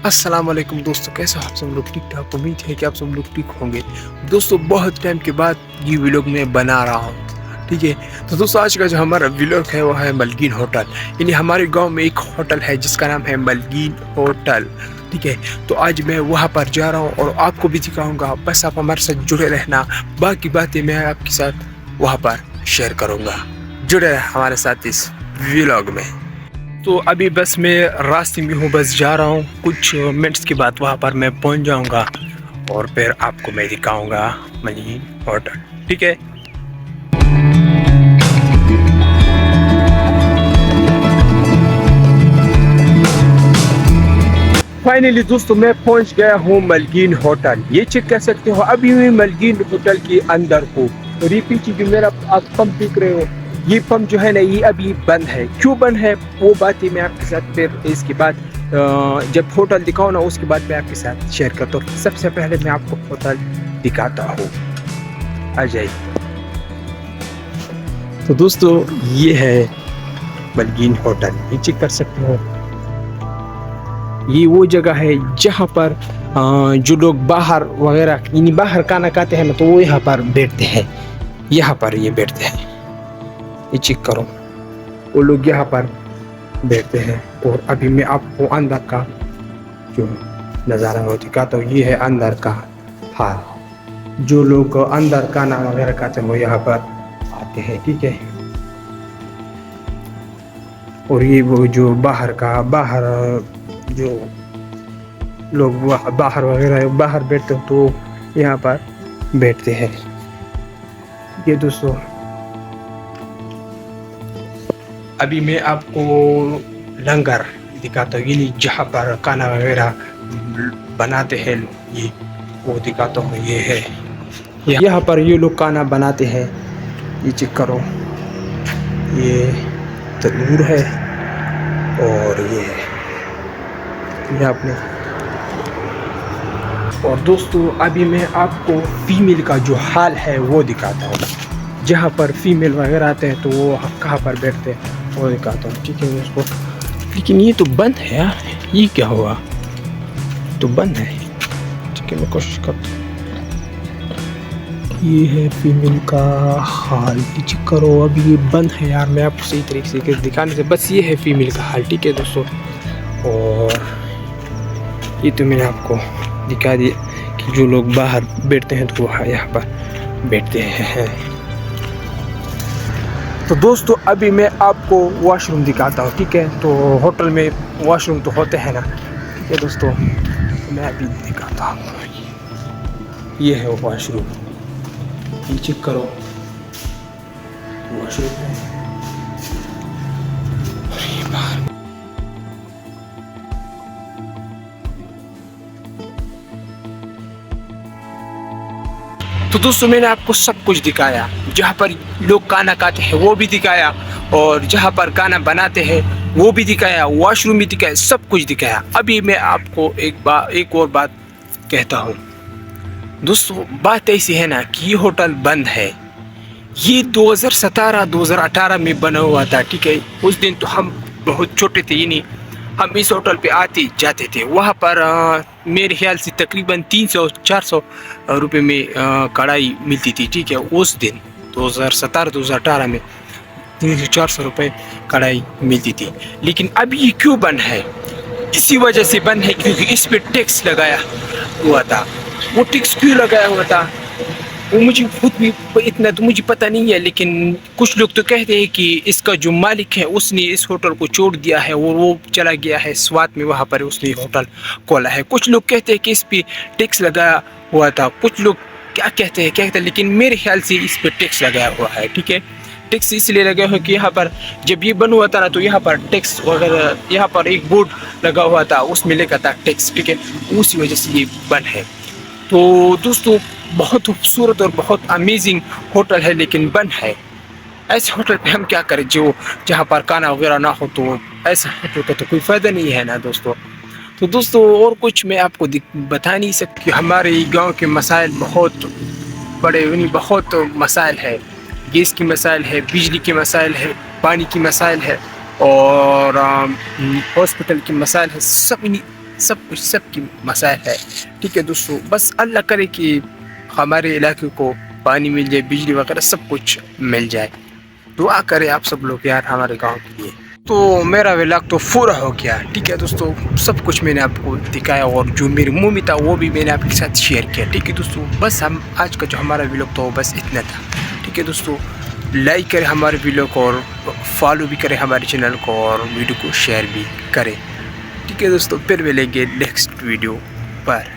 अस्सलाम वालेकुम दोस्तों, कैसे हो आप सब लोग? ठीक ठाक। उम्मीद है कि आप सब लोग ठीक होंगे। दोस्तों, बहुत टाइम के बाद ये व्लॉग मैं बना रहा हूँ, ठीक है। तो दोस्तों, आज का जो हमारा व्लॉग है वो है मलगीन होटल। यानी हमारे गांव में एक होटल है जिसका नाम है मलगीन होटल, ठीक है। तो आज मैं वहाँ पर जा रहा हूँ और आपको भी दिखाऊंगा। बस आप हमारे साथ जुड़े रहना, बाकी बातें मैं आपके साथ वहाँ पर शेयर करूँगा। जुड़े रहे हमारे साथ इस व्लॉग में। तो अभी बस मैं रास्ते में हूँ, बस जा रहा हूँ। कुछ मिनट्स के बाद वहाँ पर मैं पहुँच जाऊँगा और फिर आपको मैं दिखाऊँगा मलगीन होटल, ठीक है। फाइनली दोस्तों, मैं पहुँच गया हूँ मलगीन होटल। ये चेक कर सकते हो, अभी मैं मलगीन होटल के अंदर हूँ। और ये पीछे जो मेरा आप पंप देख रहे हो, ये पंप जो है ना, ये अभी बंद है। क्यों बंद है वो बात ही मैं आपके साथ फिर इसके बाद जब होटल दिखाओ ना, उसके बाद मैं आपके साथ शेयर करता हूँ। सबसे पहले मैं आपको होटल दिखाता हूँ, आ जाइए। तो दोस्तों, ये है मलगीन होटल, ये चेक कर सकते हो। ये वो जगह है जहाँ पर जो लोग बाहर वगैरह यानी बाहर खाना खाते हैं ना, तो वो यहाँ पर बैठते हैं। यहाँ पर ये बैठते हैं, ये चेक करो, वो लोग यहाँ पर बैठते हैं। और अभी मैं आपको अंदर का जो नज़ारा वो दिखाता हूँ। ये है अंदर का हाल। जो लोग अंदर खाना वगैरह खाते हैं वो यहाँ पर आते हैं, ठीक है। और ये वो जो बाहर जो लोग बाहर वगैरह बाहर बैठते हैं तो यहाँ पर बैठते हैं। ये दोस्तों, अभी मैं आपको लंगर दिखाता हूँ, यानी जहाँ पर खाना वगैरह बनाते हैं ये वो दिखाता हूँ। ये है यहाँ पर ये लोग खाना बनाते हैं, ये चेक करो। ये तंदूर है और ये आपने। और दोस्तों, अभी मैं आपको फीमेल का जो हाल है वो दिखाता हूँ। जहाँ पर फीमेल वगैरह आते हैं तो वो कहाँ पर बैठते हैं वो दिखाता हूँ, ठीक है दोस्तों। लेकिन ये तो बंद है यार, ये क्या हुआ? तो बंद है, ठीक है, मैं कोशिश करता हूँ। ये है फीमेल का हाल, चेक करो। अभी ये बंद है यार, मैं आपको सही तरीके से दिखाने से बस ये है फीमेल का हाल, ठीक है दोस्तों। और ये तो मैंने आपको दिखा दिया कि जो लोग बाहर बैठते हैं तो वो यहाँ पर बैठते हैं। तो दोस्तों, अभी मैं आपको वॉशरूम दिखाता हूँ, ठीक है। तो होटल में वॉशरूम तो होते हैं ना, ठीक है दोस्तों। तो मैं अभी दिखाता हूँ, ये है वॉशरूम, ये चेक करो, वॉशरूम है। तो दोस्तों, मैंने आपको सब कुछ दिखाया। जहाँ पर लोग खाना खाते हैं वो भी दिखाया, और जहाँ पर खाना बनाते हैं वो भी दिखाया, वॉशरूम भी दिखाया, सब कुछ दिखाया। अभी मैं आपको एक और बात कहता हूँ दोस्तों। बात ऐसी है ना कि ये होटल बंद है। ये 2017-2018 में बना हुआ था, ठीक है। उस दिन तो हम बहुत छोटे थे, यानी हम इस होटल पे आते जाते थे। वहाँ पर मेरे ख्याल से तकरीबन 300-400 रुपये में कढ़ाई मिलती थी, ठीक है। उस दिन 2017-2018 में 300-400 रुपये कढ़ाई मिलती थी। लेकिन अभी ये क्यों बंद है? इसी वजह से बंद है क्योंकि इस पे टैक्स लगाया हुआ था। वो टैक्स क्यों लगाया हुआ था वो मुझे खुद भी इतना तो मुझे पता नहीं है। लेकिन कुछ लोग तो कहते हैं कि इसका जो मालिक है उसने इस होटल को छोड़ दिया है और वो चला गया है स्वात में, वहाँ पर उसने होटल खोला है। कुछ लोग कहते हैं कि इस पे टैक्स लगाया हुआ था। कुछ लोग क्या कहते हैं, लेकिन मेरे ख्याल से इस पे टैक्स लगाया हुआ है, ठीक है। टैक्स इसलिए लगा हुआ कि यहाँ पर जब ये बना हुआ था ना, तो यहाँ पर टैक्स वगैरह, यहाँ पर एक बोर्ड लगा हुआ था, उसमें लिखा था टैक्स, ठीक है। उसी वजह से ये बंद है। तो दोस्तों, बहुत खूबसूरत और बहुत अमेजिंग होटल है, लेकिन बंद है। ऐसे होटल पे हम क्या करें जहाँ पर खाना वगैरह ना हो? तो ऐसा होटल का तो कोई फ़ायदा नहीं है ना दोस्तों। तो दोस्तों, और कुछ मैं आपको बता नहीं सकती। हमारे गांव के मसाइल बहुत बड़े, यानी बहुत मसाइल है। गैस की मसाइल है, बिजली के मसाइल है, पानी की मसाइल है, और हॉस्पिटल की मसाइल है। सब सब कुछ सबकी मसाइल है। ठीक है दोस्तों, बस अल्लाह करे कि हमारे इलाके को पानी मिल जाए, बिजली वगैरह सब कुछ मिल जाए। दुआ करें आप सब लोग यार हमारे गांव के लिए। तो मेरा व्लॉग तो पूरा हो गया। ठीक है दोस्तों, सब कुछ मैंने आपको दिखाया और जो मेरी मुँह में था वो भी मैंने आपके साथ शेयर किया। ठीक है दोस्तों, बस हम आज का जो हमारा व्लॉग था बस इतना था। ठीक है दोस्तों, लाइक करें हमारे वीडियो को और फॉलो भी करें हमारे चैनल को और वीडियो को शेयर भी करें। ठीक है दोस्तों, फिर मिलेंगे नेक्स्ट वीडियो पर।